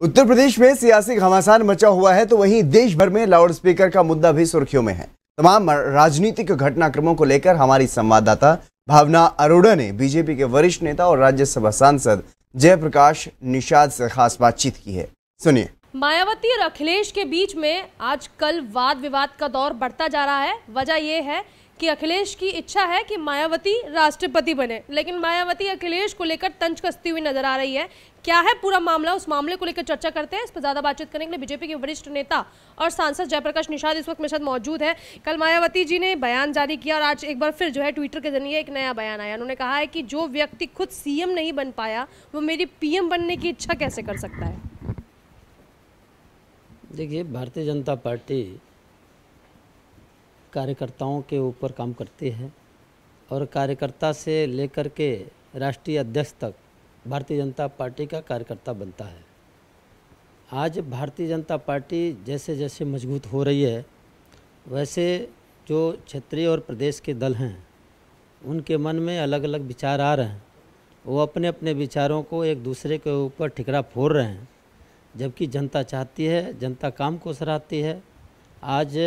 उत्तर प्रदेश में सियासी घमासान मचा हुआ है तो वहीं देश भर में लाउडस्पीकर का मुद्दा भी सुर्खियों में है। तमाम राजनीतिक घटनाक्रमों को लेकर हमारी संवाददाता भावना अरोड़ा ने बीजेपी के वरिष्ठ नेता और राज्यसभा सांसद जयप्रकाश निषाद से खास बातचीत की है। सुनिए। मायावती और अखिलेश के बीच में आजकल वाद विवाद का दौर बढ़ता जा रहा है। वजह यह है कि अखिलेश की इच्छा है कि मायावती राष्ट्रपति बने, लेकिन मायावती अखिलेश को लेकर तंज कसती हुई नजर आ रही है। क्या है पूरा मामला, उस मामले को लेकर चर्चा करते हैं। इस पर ज्यादा बातचीत करने के लिए बीजेपी के वरिष्ठ नेता और सांसद जयप्रकाश निषाद इस वक्त मेरे साथ मौजूद है। कल मायावती जी ने बयान जारी किया और आज एक बार फिर जो है ट्विटर के जरिए एक नया बयान आया। उन्होंने कहा है कि जो व्यक्ति खुद सीएम नहीं बन पाया वो मेरी पीएम बनने की इच्छा कैसे कर सकता है। देखिए, भारतीय जनता पार्टी कार्यकर्ताओं के ऊपर काम करती है और कार्यकर्ता से लेकर के राष्ट्रीय अध्यक्ष तक भारतीय जनता पार्टी का कार्यकर्ता बनता है। आज भारतीय जनता पार्टी जैसे जैसे मजबूत हो रही है, वैसे जो क्षेत्रीय और प्रदेश के दल हैं उनके मन में अलग अलग विचार आ रहे हैं। वो अपने अपने विचारों को एक दूसरे के ऊपर ठिकरा फोड़ रहे हैं, जबकि जनता चाहती है, जनता काम को सराहती है। आज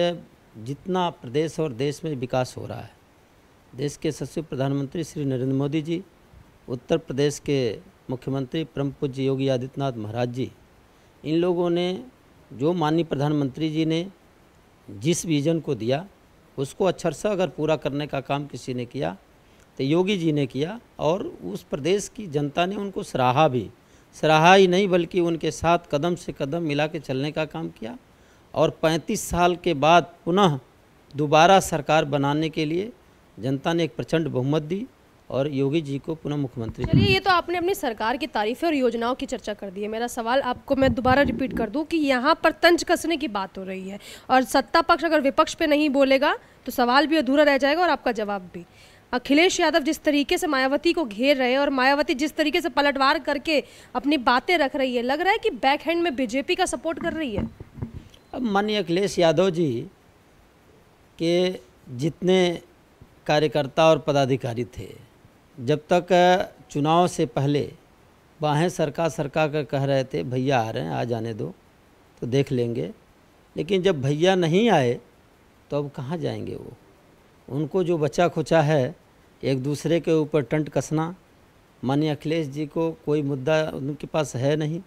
जितना प्रदेश और देश में विकास हो रहा है, देश के यशस्वी प्रधानमंत्री श्री नरेंद्र मोदी जी, उत्तर प्रदेश के मुख्यमंत्री परम पूज्य योगी आदित्यनाथ महाराज जी, इन लोगों ने जो माननीय प्रधानमंत्री जी ने जिस विज़न को दिया उसको अक्षरशः अगर पूरा करने का काम किसी ने किया तो योगी जी ने किया। और उस प्रदेश की जनता ने उनको सराहा भी, सराहा ही नहीं बल्कि उनके साथ कदम से कदम मिला के चलने का काम किया। और 35 साल के बाद पुनः दोबारा सरकार बनाने के लिए जनता ने एक प्रचंड बहुमत दी और योगी जी को पुनः मुख्यमंत्री। चलिए, ये तो आपने अपनी सरकार की तारीफें और योजनाओं की चर्चा कर दी है। मेरा सवाल आपको मैं दोबारा रिपीट कर दूं कि यहाँ पर तंज कसने की बात हो रही है और सत्ता पक्ष अगर विपक्ष पे नहीं बोलेगा तो सवाल भी अधूरा रह जाएगा और आपका जवाब भी। अखिलेश यादव जिस तरीके से मायावती को घेर रहे हैं और मायावती जिस तरीके से पलटवार करके अपनी बातें रख रही है, लग रहा है कि बैक हैंड में बीजेपी का सपोर्ट कर रही है। अब माननीय अखिलेश यादव जी के जितने कार्यकर्ता और पदाधिकारी थे, जब तक चुनाव से पहले बाहें सरका कर कह रहे थे भैया आ रहे हैं, आ जाने दो तो देख लेंगे, लेकिन जब भैया नहीं आए तो अब कहाँ जाएंगे वो। उनको जो बचा खुचा है एक दूसरे के ऊपर टंट कसना, माननीय अखिलेश जी को कोई मुद्दा उनके पास है नहीं।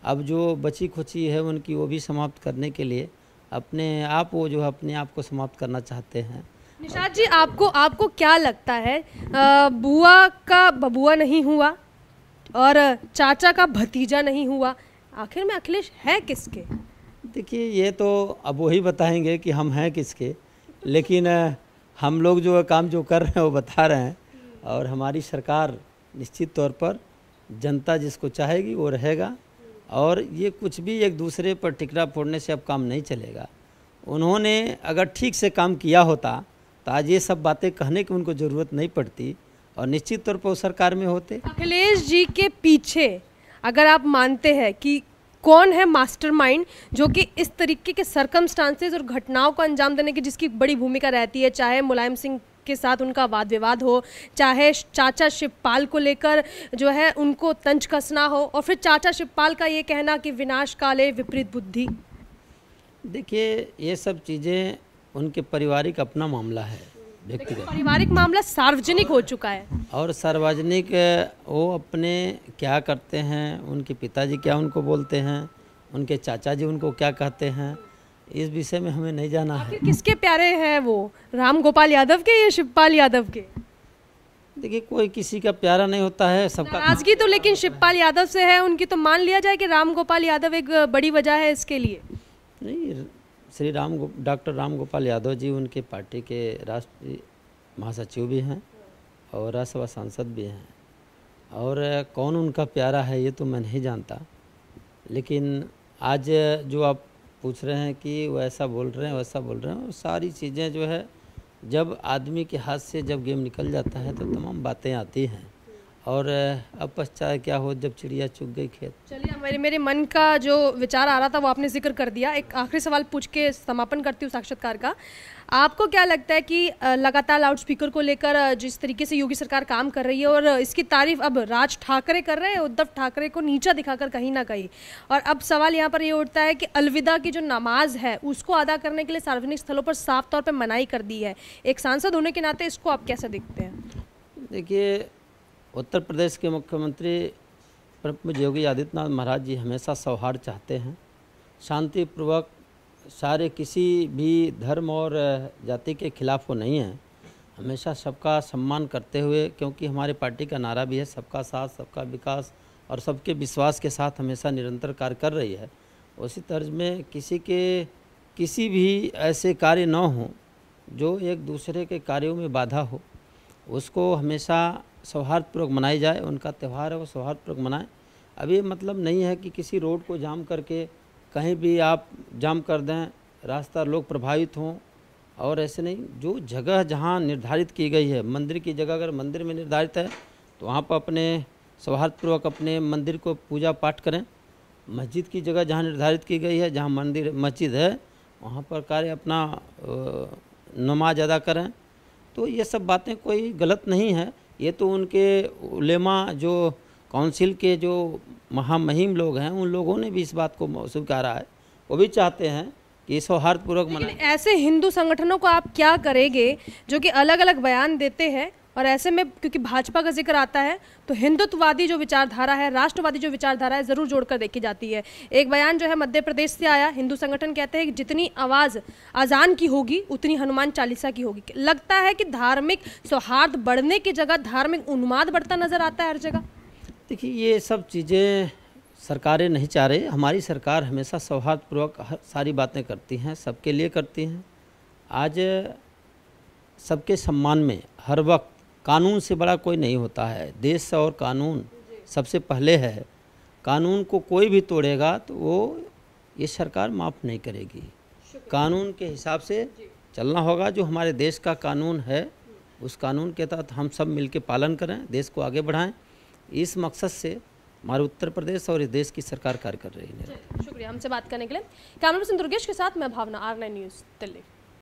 अब जो बची खुची है उनकी वो भी समाप्त करने के लिए अपने आप वो जो है अपने आप को समाप्त करना चाहते हैं। निषाद जी, आपको क्या लगता है, बुआ का बबुआ नहीं हुआ और चाचा का भतीजा नहीं हुआ, आखिर में अखिलेश है किसके? देखिए, ये तो अब वही बताएंगे कि हम हैं किसके, लेकिन हम लोग जो काम जो कर रहे हैं वो बता रहे हैं। और हमारी सरकार निश्चित तौर पर जनता जिसको चाहेगी वो रहेगा और ये कुछ भी एक दूसरे पर टिकरा फोड़ने से अब काम नहीं चलेगा। उन्होंने अगर ठीक से काम किया होता तो आज ये सब बातें कहने की उनको ज़रूरत नहीं पड़ती और निश्चित तौर पर वो सरकार में होते। अखिलेश जी के पीछे अगर आप मानते हैं कि कौन है मास्टरमाइंड जो कि इस तरीके के सरकमस्टांसेस और घटनाओं को अंजाम देने की जिसकी बड़ी भूमिका रहती है, चाहे मुलायम सिंह के साथ उनका वाद विवाद हो, चाहे चाचा शिवपाल को लेकर जो है उनको तंज कसना हो, और फिर चाचा शिवपाल का ये कहना कि विनाश काले विपरीत बुद्धि। देखिए, ये सब चीज़ें उनके पारिवारिक अपना मामला है, व्यक्तिगत पारिवारिक मामला सार्वजनिक हो चुका है और सार्वजनिक वो अपने क्या करते हैं, उनके पिताजी क्या उनको बोलते हैं, उनके चाचा जी उनको क्या कहते हैं, इस विषय में हमें नहीं जाना है। किसके प्यारे हैं वो, राम गोपाल यादव के या शिवपाल यादव के? देखिए, कोई किसी का प्यारा नहीं होता है, सबका नाराजगी तो लेकिन शिवपाल यादव से है उनकी, तो मान लिया जाए कि राम गोपाल यादव एक बड़ी वजह है इसके लिए। नहीं, श्री डॉक्टर राम गोपाल यादव जी उनके पार्टी के राष्ट्रीय महासचिव भी हैं और राज्यसभा सांसद भी हैं, और कौन उनका प्यारा है ये तो मैं नहीं जानता। लेकिन आज जो आप पूछ रहे हैं कि वैसा बोल रहे हैं वैसा बोल रहे हैं, वो सारी चीज़ें जो है जब आदमी के हाथ से जब गेम निकल जाता है तो तमाम बातें आती हैं और अब पश्चात क्या हो जब चिड़िया चुग गई खेत। चलिए, मेरे मन का जो विचार आ रहा था वो आपने जिक्र कर दिया। एक आखिरी सवाल पूछ के समापन करती हूँ साक्षात्कार का। आपको क्या लगता है कि लगातार लाउड स्पीकर को लेकर जिस तरीके से योगी सरकार काम कर रही है और इसकी तारीफ अब राज ठाकरे कर रहे हैं, उद्धव ठाकरे को नीचा दिखाकर कहीं ना कहीं, और अब सवाल यहाँ पर ये उठता है कि अलविदा की जो नमाज है उसको अदा करने के लिए सार्वजनिक स्थलों पर साफ तौर पर मनाही कर दी है। एक सांसद होने के नाते इसको आप कैसे देखते हैं? देखिए, उत्तर प्रदेश के मुख्यमंत्री प्रमुख योगी आदित्यनाथ महाराज जी हमेशा सौहार्द चाहते हैं, शांतिपूर्वक, सारे किसी भी धर्म और जाति के खिलाफ वो नहीं हैं, हमेशा सबका सम्मान करते हुए, क्योंकि हमारे पार्टी का नारा भी है सबका साथ सबका विकास, और सबके विश्वास के साथ हमेशा निरंतर कार्य कर रही है। उसी तर्ज में किसी भी ऐसे कार्य न हो जो एक दूसरे के कार्यों में बाधा हो, उसको हमेशा सौहार्दपूर्वक मनाई जाए। उनका त्यौहार है, वो सौहार्दपूर्वक मनाएं। अभी मतलब नहीं है कि किसी रोड को जाम करके कहीं भी आप जाम कर दें, रास्ता लोग प्रभावित हों, और ऐसे नहीं। जो जगह जहां निर्धारित की गई है, मंदिर की जगह अगर मंदिर में निर्धारित है तो वहां पर अपने सौहार्दपूर्वक अपने मंदिर को पूजा पाठ करें। मस्जिद की जगह जहां निर्धारित की गई है, जहां मंदिर मस्जिद है, वहां पर कार्य अपना नमाज अदा करें। तो ये सब बातें कोई गलत नहीं है। ये तो उनके उलेमा जो काउंसिल के जो महामहिम लोग हैं, उन लोगों ने भी इस बात को स्वीकारा है। वो भी चाहते हैं कि सौहार्दपूर्वक मनाएं। ऐसे हिंदू संगठनों को आप क्या करेंगे जो कि अलग अलग बयान देते हैं, और ऐसे में क्योंकि भाजपा का जिक्र आता है तो हिंदुत्ववादी जो विचारधारा है, राष्ट्रवादी जो विचारधारा है, ज़रूर जोड़कर देखी जाती है। एक बयान जो है मध्य प्रदेश से आया, हिंदू संगठन कहते हैं कि जितनी आवाज़ अजान की होगी उतनी हनुमान चालीसा की होगी। लगता है कि धार्मिक सौहार्द बढ़ने की जगह धार्मिक उन्माद बढ़ता नजर आता है हर जगह। देखिए, ये सब चीज़ें सरकारें नहीं चाह रही। हमारी सरकार हमेशा सौहार्दपूर्वक सारी बातें करती हैं, सबके लिए करती हैं। आज सबके सम्मान में हर वक्त कानून से बड़ा कोई नहीं होता है। देश और कानून सबसे पहले है। कानून को कोई भी तोड़ेगा तो वो ये सरकार माफ़ नहीं करेगी। कानून के हिसाब से चलना होगा। जो हमारे देश का कानून है, उस कानून के तहत हम सब मिलकर पालन करें, देश को आगे बढ़ाएं। इस मकसद से हमारे उत्तर प्रदेश और इस देश की सरकार कार्य कर रही है। शुक्रिया हमसे बात करने के लिए। कैमरा पर्सन दुर्गेश के साथ मैं भावना, R9 न्यूज़ दिल्ली।